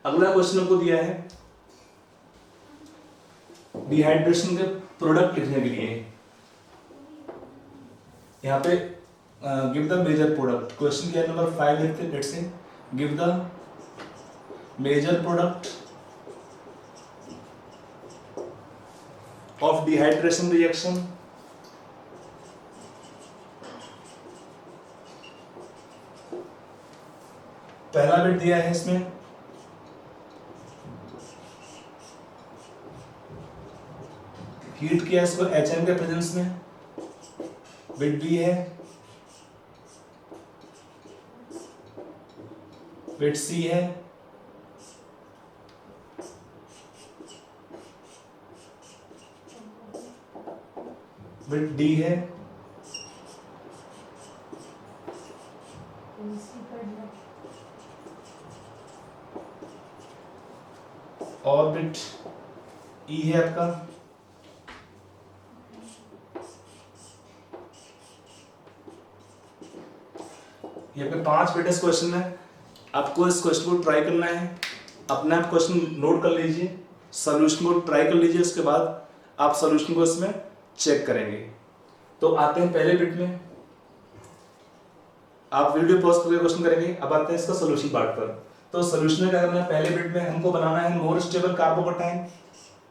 [SPEAKER 1] अगला क्वेश्चन हमको दिया है डिहाइड्रेशन के प्रोडक्ट लिखने के लिए। यहाँ पे give the major product, question क्या नंबर 5 लिखते हैं, let's say give the major product of dehydration reaction पहला बिट दिया है इसमें हीट किया इसको HN के प्रेजेंस में, बिट बी है, बिट सी है, बिट डी है और बिट ई है आपका। ये आपके 5 बिट इस क्वेश्चन में। आपको इस क्वेश्चन को ट्राई करना है, अपने आप क्वेश्चन नोट कर लीजिए, सॉल्यूशन को ट्राई कर लीजिए, उसके बाद आप सॉल्यूशन को इसमें चेक करेंगे। तो आते हैं पहले बिट में, आप वीडियो पॉज करके क्वेश्चन करेंगे। अब आते हैं इसका सॉल्यूशन पार्ट पर। तो सॉल्यूशन में क्या करना है, पहले बिट में हमको बनाना है मोर स्टेबल कार्बोकैटायन।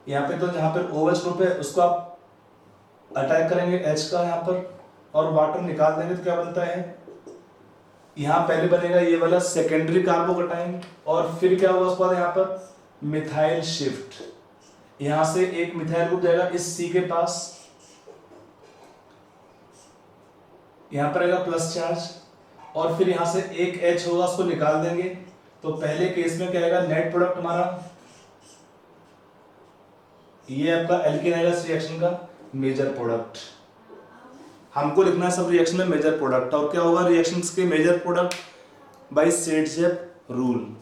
[SPEAKER 1] यहाँ पे तो जहाँ पे OH ग्रुप है उसको आप अटैक करेंगे H का यहाँ पर और वाटर निकाल देंगे, तो क्या बनता है, यहाँ पहले बनेगा ये वाला सेकेंडरी कार्बोकैटायन और फिर क्या होगा उसके बाद यहाँ पर मिथाइल शिफ्ट, यहाँ से एक मिथाइल ग्रुप जाएगा इस C के पास, यहाँ पर आएगा प्लस चार्ज और फिर यहाँ से एक H होगा उसको निकाल देंगे। तो पहले केस में क्या आएगा, नेट प्रोडक्ट हमारा ये आपका एल्केन आएगा इस रिएक्शन का मेजर प्रोडक्ट। हमको लिखना है सब रिएक्शन में मेजर प्रोडक्ट, और क्या होगा रिएक्शंस के major product by Saytzeff rule.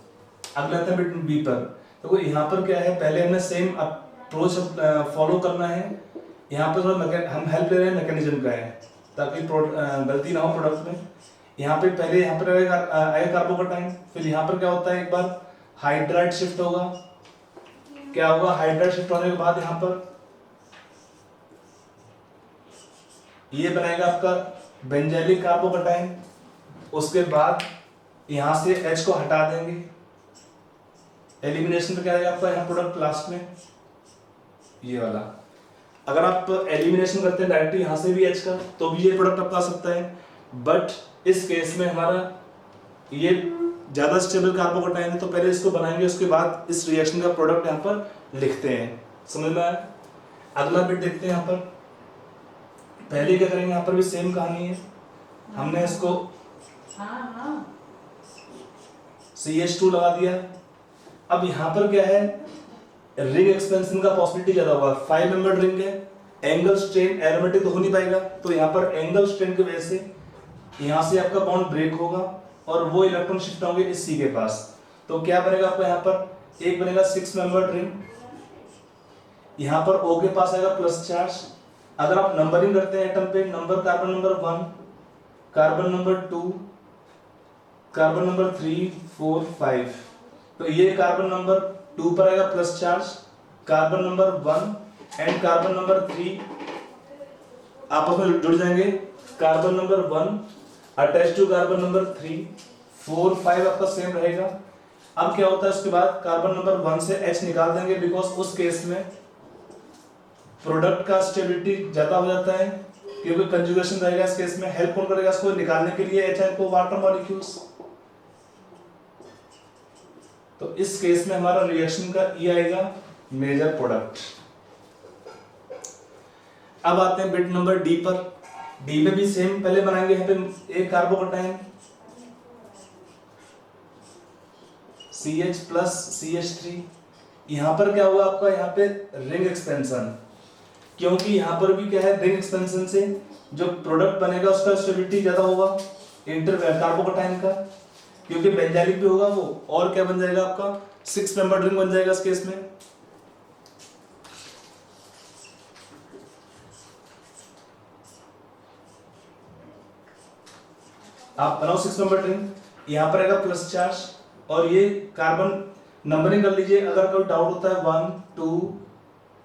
[SPEAKER 1] अगला आता है बिट बी पर। तो यहाँ पर क्या है, पहले हमने सेम अप्रोच फॉलो करना है। यहाँ पर हम हेल्प ले रहे हैं मैकेनिज्म का है ताकि गलती ना हो प्रोडक्ट में। यहाँ पे पहले यहाँ पर आएगा कार्बोकैटायन, फिर यहाँ पर क्या होता है, एक बार हाइड्राइड शिफ्ट होगा। क्या होगा, हाइड्राइड शिफ्ट होने के बाद यहाँ पर ये बनाएगा आपका बेंजाइलिक कार्बोकैटायन। उसके बाद यहाँ से H को हटा देंगे, एलिमिनेशन पे क्या आएगा आपका यहाँ प्रोडक्ट लास्ट में ये वाला। अगर आप एलिमिनेशन करते हैं डायरेक्टली यहाँ से भी H का तो भी ये प्रोडक्ट आपका आ सकता है, बट इस केस में हमारा ये ज़्यादा स्टेबल कार्बोकैटायन है तो पहले इसको बनाएंगे, उसके बाद इस रिएक्शन का प्रोडक्ट यहाँ पर लिखते हैं। समझ में आया? अगला बिट देखते हैं। यहाँ पर पहले क्या करेंगे, यहाँ पर भी सेम कहानी है। हमने इसको CH2 लगा दिया। अब यहाँ पर क्या है, रिंग एक्सपेंशन का पॉसिबिलिटी ज्यादा होगा। 5 मेंबर रिंग है, एंगल स्ट्रेन एरोमेटिक तो हो नहीं पाएगा, तो यहाँ पर एंगल स्ट्रेन की वजह से यहाँ से आपका बॉन्ड ब्रेक होगा और वो इलेक्ट्रॉन शिफ्ट होंगे इस C के पास। तो क्या बनेगा आपका, यहाँ पर एक बनेगा 6 मेंबर रिंग, यहाँ पर O के पास आएगा प्लस चार्ज। अगर आप नंबरिंग करते हैं एटम पे, number carbon number 1, carbon number 2, carbon number 3, 4, 5, तो ये कार्बन नंबर 2 पर आएगा plus charge, carbon number 1 and carbon number 3 आपस में जुड़ जाएंगे। Carbon number 1 attach to carbon number 3, 4, 5 आपका सेम रहेगा। अब क्या होता है, उसके बाद कार्बन नंबर 1 से H निकाल देंगे, बिकॉज उस केस में प्रोडक्ट का स्टेबिलिटी ज्यादा हो जाता है, क्योंकि कंजुगेशन रहेगा इस केस में। हेल्प कौन करेगा इसको निकालने के लिए, HI को, वाटर मॉलिक्यूल्स। तो इस केस में हमारा रिएक्शन का E आएगा मेजर प्रोडक्ट। अब आते हैं बिट नंबर डी पर। डी में भी सेम पहले बनाएंगे, यहाँ पे एक कार्बोकैटायन CH प्लस CH3। यहाँ पर क्या हुआ आपका, यहाँ पे रिंग एक्सपेंशन, क्योंकि यहाँ पर भी क्या है, रिंग एक्सपेंशन से जो प्रोडक्ट बनेगा उसका स्टेबिलिटी ज्यादा होगा इंटर कार्बोकैटायन का, क्योंकि बेंजाइलिक भी होगा वो। और क्या बन जाएगा आपका, 6 मेंबर रिंग बन जाएगा इस केस में। आप बनाओ 6 मेंबर रिंग, यहाँ पर आएगा प्लस चार्ज और ये कार्बन नंबरिंग कर लीजिए। अगर कोई डाउट होता है, 1, 2,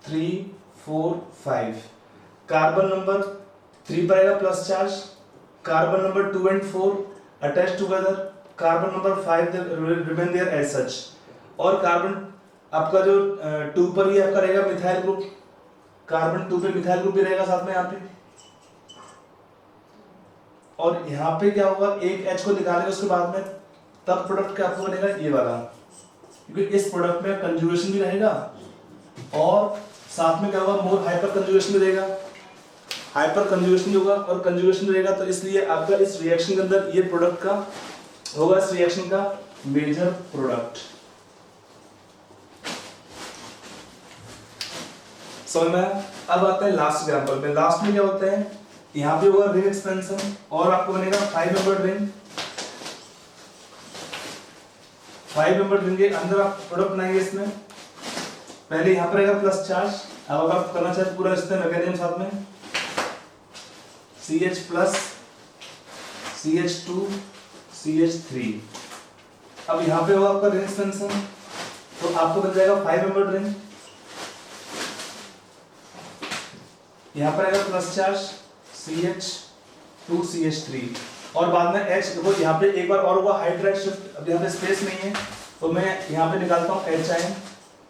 [SPEAKER 1] 3, 4, 5, कार्बन नंबर 3 पर आएगा plus charge, carbon number 2 and 4 attach together, carbon number 5 remain there as such, और कार्बन आपका जो 2 पर ही आपका रहेगा मिथाइल ग्रुप, कार्बन 2 पे मिथाइल ग्रुप भी रहेगा साथ में यहाँ पे। और यहाँ पे क्या होगा, एक H को निकालेंगे उसके बाद में, तब प्रोडक्ट क्या आपको बनेगा, ये वाला, क्योंकि इस प्रोडक्ट में कंजुगेशन भी रहेगा और साथ में क्या होगा, मोर हाइपर कंजुगेशन भी रहेगा। हाइपर कंजुगेशन भी होगा और कंजुगेशन भी रहेगा, तो इसलिए आपका इस रिएक्शन के अंदर ये प्रोडक्ट का होगा, इस रिएक्शन का मेजर प्रोडक्ट। समझ में? अब आते हैं लास्ट एग्जांपल में। लास्ट में क्या होता है, यहाँ पे होगा रिंग एक्सपेंशन और आपको बनेगा 5 मेंबर रिंग। 5 मेंबर रिंग के अंदर आप प्रोडक्ट बनाएंगे। इसमें पहले यहाँ पर रहेगा प्लस चार्ज। अब अगर आप करना चाहते पूरा इसमें मैकेनिज्म साथ में, CH प्लस CH2 CH3। अब यहाँ पे होगा आपका रिंग एक्सपेंशन, तो आपको बन जाएगा 5 मेंबर रिंग। यहाँ पर आएगा प्लस चार्ज CH2 CH3 और बाद में H। देखो यहाँ पे एक बार और होगा हाइड्राइड शिफ्ट। अब यहाँ पे स्पेस नहीं है तो मैं यहाँ पे निकालता हूँ HI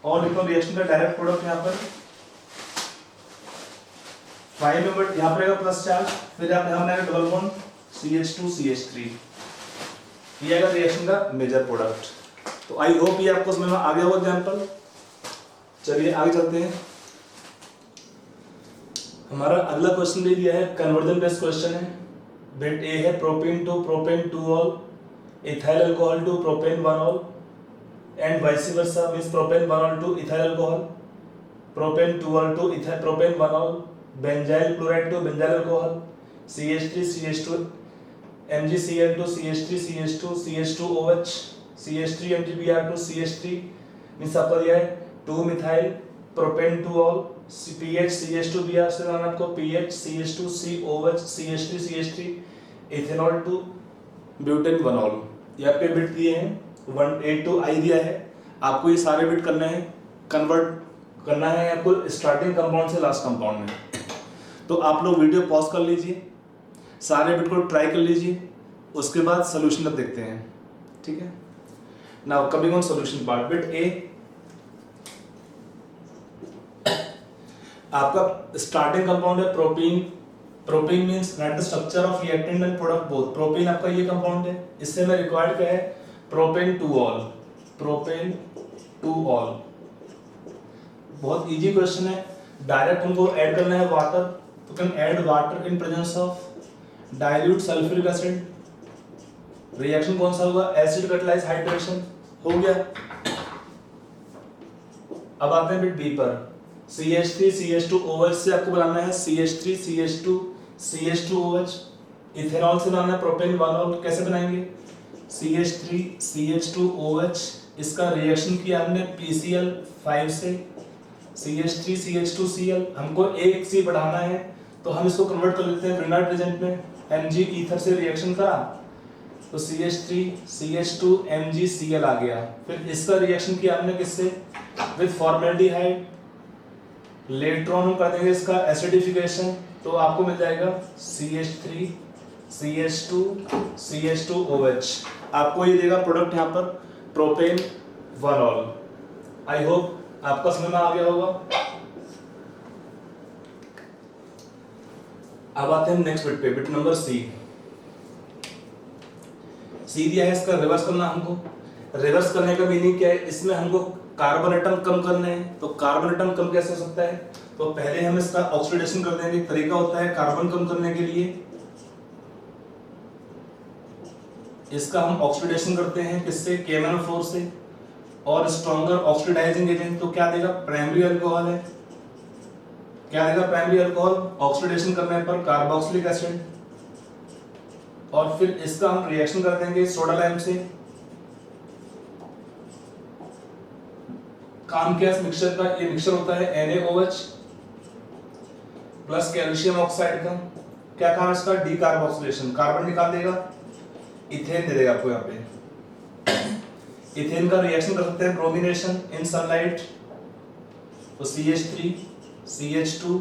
[SPEAKER 1] और लिखता हूँ रिएक्शन का डायरेक्ट प्रोडक्ट। यहाँ पर 5 मेंबर यहाँ पर रहेगा प्लस चार्ज, फिर यहाँ बनाएगा डबल बॉन्ड CH2 CH3। ये आएगा रिएक्शन का मेजर प्रोडक्ट। तो आई होप ये आपको समझ में आ गया होगा एग्जाम्पल। चलिए आगे चलते हैं। हमारा अगला क्वेश्चन दे दिया है, कन्वर्जन बेस्ड क्वेश्चन है। बिट ए है प्रोपेन टू प्रोपेन 2-ऑल, इथाइल अल्कोहल टू प्रोपेन 1-ऑल and vice versa, means propane 1-ऑल टू इथाइल अल्कोहल, प्रोपेन 2-ऑल टू इथाइल प्रोपेन 1-ऑल, benzyl chloride to benzyl alcohol, CH3 CH2 MgCl to CH3 CH2 CH2OH, CH3 MgBr to CH3, means आपका दिया है 2 methyl propane 2-ऑल, PH CH2Br से बनाना आपको PH CH2 COH CH3 CH3, ethanol to butane 1-ऑल। ये आपके bit दिए हैं, 1A to I दिया है। आपको ये सारे बिट करने हैं, कन्वर्ट करना है आपको स्टार्टिंग कंपाउंड से लास्ट कंपाउंड में। तो आप लोग वीडियो पॉज कर लीजिए, सारे बिट को ट्राई कर लीजिए, उसके बाद सोल्यूशन तक देखते हैं। ठीक है, now coming on solution part. Bit A, आपका स्टार्टिंग कंपाउंड है propene. Propene means write the structure of reactant and product both. Propene आपका ये कंपाउंड है, इससे मैं रिक्वायर्ड क्या है, propane two ol. Propane two ol बहुत इजी क्वेश्चन है। डायरेक्ट हमको ऐड करना है वाटर, तो can add water in presence of dilute sulphuric acid. Reaction कौन सा होगा, एसिड कैटालाइज हाइड्रेशन, हो गया। अब आते हैं बिट बी पर। CH3 CH2OH से आपको बनाना है CH3 CH2 CH2OH। इथेनॉल से बनाना है प्रोपेन वानॉल, कैसे बनाएंगे, CH3 CH2OH, इसका रिएक्शन किया हमने PCl5 से CH3 CH2Cl, हमको एक C बढ़ाना है तो हम इसको कन्वर्ट कर लेते हैं ग्रेनाइट रिएजेंट में, Mg ईथर से रिएक्शन करा तो CH3 CH2 MgCl आ गया। फिर इसका रिएक्शन किया हमने किससे, विद फॉर्मेल्डिहाइड। लेटर ऑन हम कर देंगे इसका एसिडिफिकेशन, तो आपको मिल जाएगा CH3 CH2 CH2OH। आपको ये देगा प्रोडक्ट यहाँ पर प्रोपेन वानॉल। आई होप आपका समझ में आ गया होगा। अब आते हैं नेक्स्ट बिट पे, बिट नंबर सी दिया है, इसका रिवर्स करना हमको। रिवर्स करने का मीनिंग क्या है, इसमें हमको कार्बन एटम कम करने हैं। तो कार्बन एटम कम कैसे हो सकता है, तो पहले हम इसका ऑक्सीडेशन कर देंगे। तरीका होता है कार्बन कम करने के लिए, इसका हम ऑक्सीडेशन करते हैं किससे, KMnO4 से। और स्ट्रॉन्गर ऑक्सीडाइजिंग एजेंट तो क्या देगा, प्राइमरी अल्कोहल है। क्या देगा प्राइमरी अल्कोहल, ऑक्सीडेशन करने पर कार्बोक्सिलिक एसिड। और फिर इसका हम रिएक्शन कर देंगे सोडा लाइम से। काम क्या इस मिक्सचर का, ये मिक्सचर होता है NaOH प्लस कैल्शियम ऑक्साइड का। क्या काम इसका, डीकार्बोक्सिलेशन, कार्बन निकाल देगा, इथेन दे देगा आपको यहाँ पे। इथेन का रिएक्शन कर सकते हैं ब्रोमिनेशन इन सनलाइट, तो CH3 CH2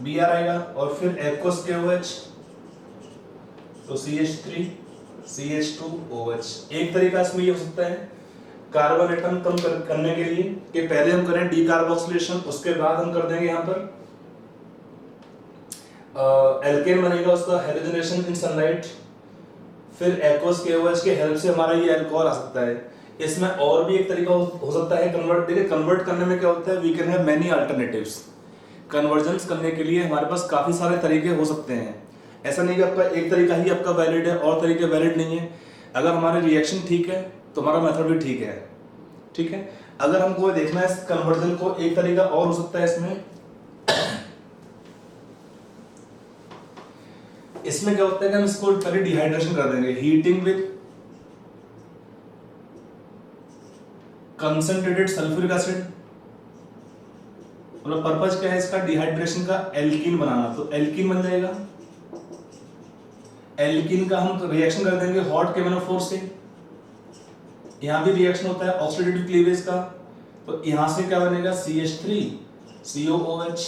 [SPEAKER 1] Br आएगा। और फिर एक्वस KOH, तो CH3 CH2OH। एक तरीका इसमें ये हो सकता है कार्बन एटम कम करने के लिए कि पहले हम करें डीकार्बोक्सिलेशन, उसके बाद हम कर देंगे यहाँ पर एल्केन बनेगा उसका, हेलोजनेशन इन सनलाइट। फिर एक्वस KOH के हेल्प से हमारा ये अल्कोहल आ सकता है। इसमें और भी एक तरीका हो सकता है कन्वर्ट। देखिए कन्वर्ट करने में क्या होता है, we can have many alternatives. Conversions करने के लिए हमारे पास काफी सारे तरीके हो सकते हैं। ऐसा नहीं कि आपका एक तरीका ही आपका वैलिड है और तरीके वैलिड नहीं है। अगर हमारे रिएक्शन ठीक है तो हमारा मेथड भी ठीक है, ठीक है। अगर हमको देखना है इस कन्वर्जन को, एक तरीका और हो सकता है इसमें क्या होता है कि हम इसको पहले डिहाइड्रेशन कर देंगे, heating with concentrated sulphuric acid. और पर्पस क्या है इसका, डिहाइड्रेशन का, एल्कीन बनाना। तो एल्कीन बन जाएगा। एल्कीन का हम रिएक्शन कर देंगे हॉट KMnO4 से। यहां भी रिएक्शन होता है ऑक्सीडेटिव क्लीवेज का, तो यहां से क्या बनेगा, CH3 COOH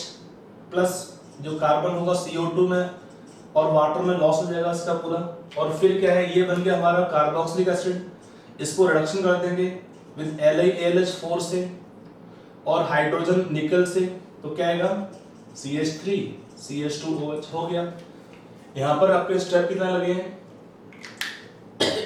[SPEAKER 1] प्लस जो कार्बन होगा CO2 में और वाटर में लॉस हो जाएगा इसका पूरा। और फिर क्या है, ये बन गया हमारा कार्बोक्सिलिक एसिड। इसको रिडक्शन कर देंगे विद LiAlH4 से और हाइड्रोजन निकल से, तो क्या आएगा CH3 CH2OH हो गया। यहाँ पर आपके स्टेप कितना लगे हैं,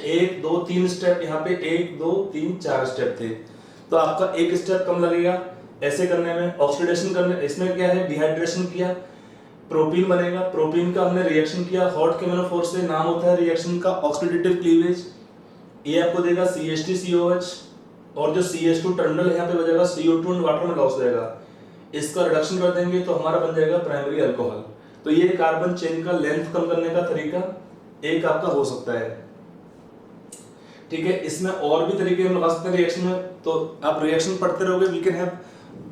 [SPEAKER 1] 1 2 3 स्टेप। यहाँ पे 1 2 3 4 स्टेप थे, तो आपका एक स्टेप कम लगेगा ऐसे करने में, ऑक्सीडेशन करने। इसमें क्या है, डिहाइड्रेशन किया, प्रोपीन बनेगा। प्रोपीन का हमने रिएक्शन किया हॉट KMnO4 से, नाम होता है रिएक्शन का ऑक्सीडेटिव क्लीवेज। ये आपको देगा CH3 COH और जो CH2 टर्मिनल यहाँ पे बचेगा CO2 एंड वाटर में लॉस हो जाएगा। इसका रिडक्शन कर देंगे तो हमारा बन जाएगा प्राइमरी अल्कोहल। तो ये कार्बन चेन का लेंथ कम करने का तरीका एक आपका हो सकता है, ठीक है। इसमें और भी तरीके हम लगा सकते हैं रिएक्शन में, तो आप रिएक्शन पढ़ते रहोगे, we can have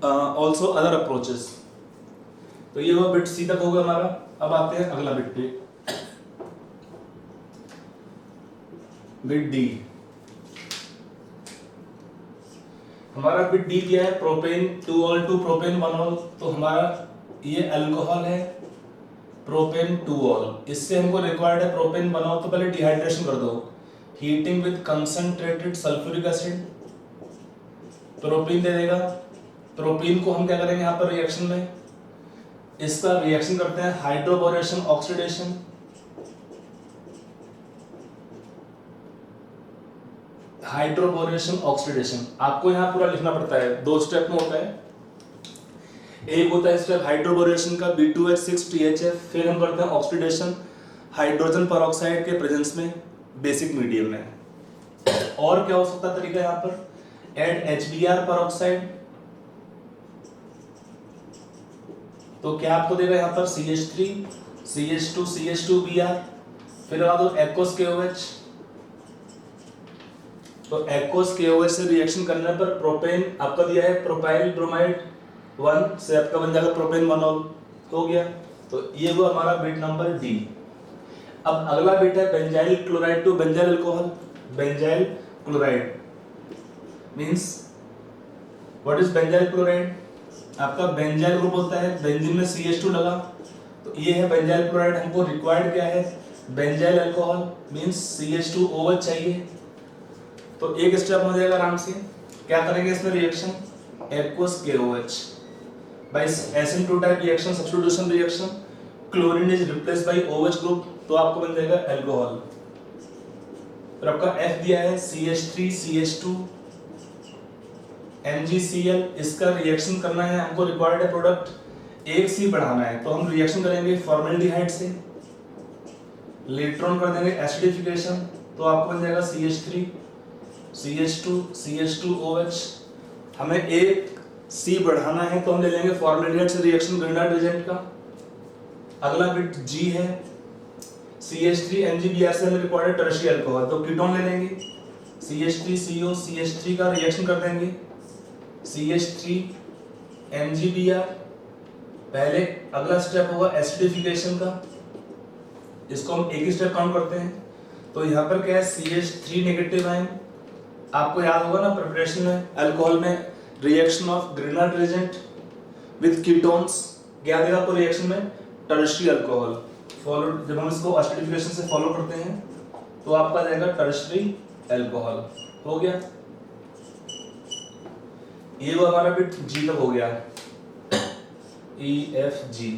[SPEAKER 1] also other approaches. तो ये वो बिट सी तक होगा हमारा। अब आते हैं अगला बिट पे, बिट डी। हमारा बिट डी क्या है, प्रोपेन 2ऑल टू प्रोपेन 1ऑल। तो हमारा ये अल्कोहल है प्रोपेन 2ऑल, इससे हमको रिक्वायर्ड है प्रोपेन 1ऑल। तो पहले डिहाइड्रेशन कर दो, heating with concentrated sulphuric acid, propene दे देगा। प्रोपीन को हम क्या करेंगे यहाँ पर रिएक्शन में इसका रिएक्शन करते हैं हाइड्रोबोरेशन ऑक्सीडेशन, हाइड्रोबोरेशन ऑक्सीडेशन आपको यहाँ पूरा लिखना पड़ता है, 2 स्टेप में होता है। एक होता है स्टेप हाइड्रोबोरेशन का B2H6THF, फिर हम करते हैं ऑक्सीडेशन हाइड्रोजन परऑक्साइड के प्रेजेंस में बेसिक मीडियम में। और क्या हो सकता है तरीका यहाँ पर, ऐड HBr परऑक्साइड, तो क्या आपको देगा यहाँ पर CH3 CH2 CH2Br, फिर लगा दो एक्वस KOH, तो एक्वस KOH से रिएक्शन करने पर प्रोपेन आपका दिया है प्रोपाइल ब्रोमाइड 1 से आपका बन जाएगा प्रोपेन 1 हो गया। तो ये वो हमारा बिट नंबर D। अब अगला बिट है benzyl chloride to benzyl alcohol. Benzyl chloride means what is benzyl chloride, आपका बेंजाइल ग्रुप होता है, बेंजीन में CH2 लगा, तो ये है बेंजाइल क्लोराइड। हमको रिक्वायर्ड क्या है, बेंजाइल अल्कोहल मींस CH2OH चाहिए। तो एक स्टेप हो जाएगा आराम से, क्या करेंगे इसमें reaction, aqueous KOH by SN2 type reaction, substitution reaction, chlorine is replaced by OH group, तो आपको बन जाएगा अल्कोहल। फिर आपका F दिया है CH3 CH2 MgCl, इसका रिएक्शन करना है, हमको रिक्वायर्ड है प्रोडक्ट एक C बढ़ाना है, तो हम रिएक्शन करेंगे फॉर्मेल्डिहाइड से, लेटर ऑन कर देंगे एसिडिफिकेशन, तो आपको बन जाएगा CH3 CH2 CH2OH। हमें एक C बढ़ाना है तो हम ले लेंगे फॉर्मेल्डिहाइड से रिएक्शन ग्रिनार्ड एजेंट का। अगला बिट G है CH3 MgBr से हमें रिक्वायर्ड है टर्शियरी अल्कोहल, तो कीटोन ले लेंगे CH3CO CH3 का रिएक्शन कर देंगे CH3 MgBr। पहले अगला स्टेप होगा एसिडिफिकेशन का, इसको हम एक ही स्टेप काउंट करते हैं। तो यहाँ पर क्या है CH3 नेगेटिव आयन, आपको याद होगा ना प्रिपरेशन में अल्कोहल में reaction of Grignard agent with ketones, क्या देगा आपको रिएक्शन में टर्शियरी अल्कोहल। फॉलो जब हम इसको एसिडिफिकेशन से फॉलो करते हैं तो आपका जाएगा टर्शियरी अल्कोहल हो गया। ये वो हमारा बिट G तक हो गया EFG।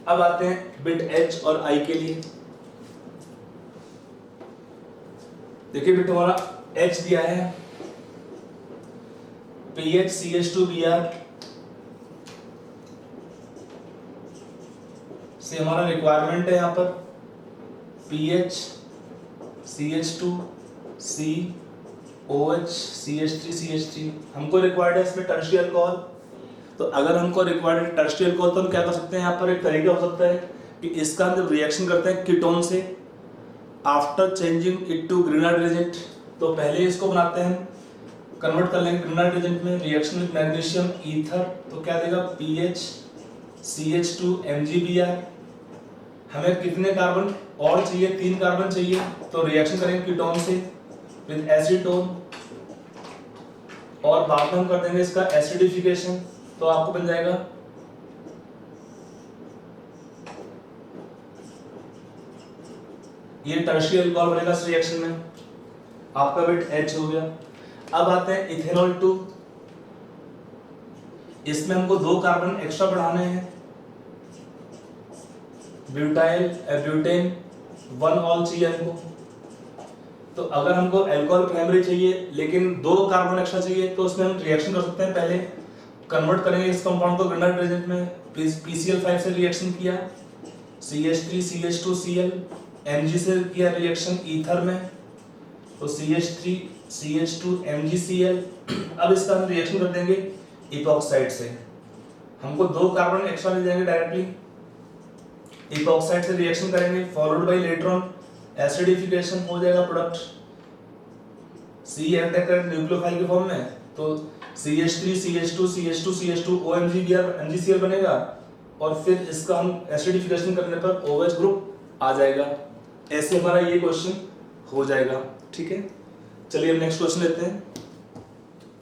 [SPEAKER 1] अब आते हैं बिट H और I के लिए। देखिए बिट हमारा H दिया है PH CH2Br से हमारा रिक्वायरमेंट है यहाँ पर PH CH2 C OH CH3 CH3, हमको रिक्वायर्ड है इसमें टर्शियरी अल्कोहल। तो अगर हमको रिक्वायर्ड है टर्शियरी अल्कोहल तो हम क्या कर सकते हैं, यहाँ पर एक तरीका हो सकता है कि इसका हम जब रिएक्शन करते हैं कीटोन से after changing it to Grignard agent, तो पहले इसको बनाते हैं, कन्वर्ट कर लेंगे ग्रिनार्ड एजेंट में, रिएक्शन विद मैग्नीशियम ईथर, तो क्या देगा PH CH2 MgBr। हमें कितने कार्बन और चाहिए, 3 कार्बन चाहिए, तो रिएक्शन करेंगे कीटोन से विद एसीटोन और बाद में हम कर देंगे इसका एसिडिफिकेशन, तो आपको बन जाएगा ये टर्शियरी अल्कोहल बनेगा इस रिएक्शन में। आपका बिट H हो गया। अब आते हैं इथेनॉल 2, इसमें हमको 2 कार्बन एक्स्ट्रा बढ़ाने हैं, ब्यूटाइल ब्यूटेन 1 ऑल चाहिए हमको। तो अगर हमको अल्कोहल प्राइमरी चाहिए लेकिन 2 कार्बन एक्स्ट्रा चाहिए तो उसमें हम रिएक्शन कर सकते हैं, पहले कन्वर्ट करेंगे इस कंपाउंड को ग्रिनार्ड एजेंट में, PCl5 से रिएक्शन किया, CH3 CH2Cl Mg से किया रिएक्शन ईथर में, तो CH3 CH2 MgCl। अब इसका हम रिएक्शन कर देंगे इपॉक्साइड से, हमको 2 कार्बन एक्स्ट्रा मिल जाएंगे डायरेक्टली, इपॉक्साइड से रिएक्शन करेंगे followed by later on acidification, हो जाएगा प्रोडक्ट C एंटर न्यूक्लियोफाइल के फॉर्म में, तो CH3 CH2 CH2 CH2 OMgBr MgCl बनेगा और फिर इसका हम एसिडिफिकेशन करने पर OH ग्रुप आ जाएगा। ऐसे हमारा ये क्वेश्चन हो जाएगा। ठीक है, चलिए अब नेक्स्ट क्वेश्चन लेते हैं।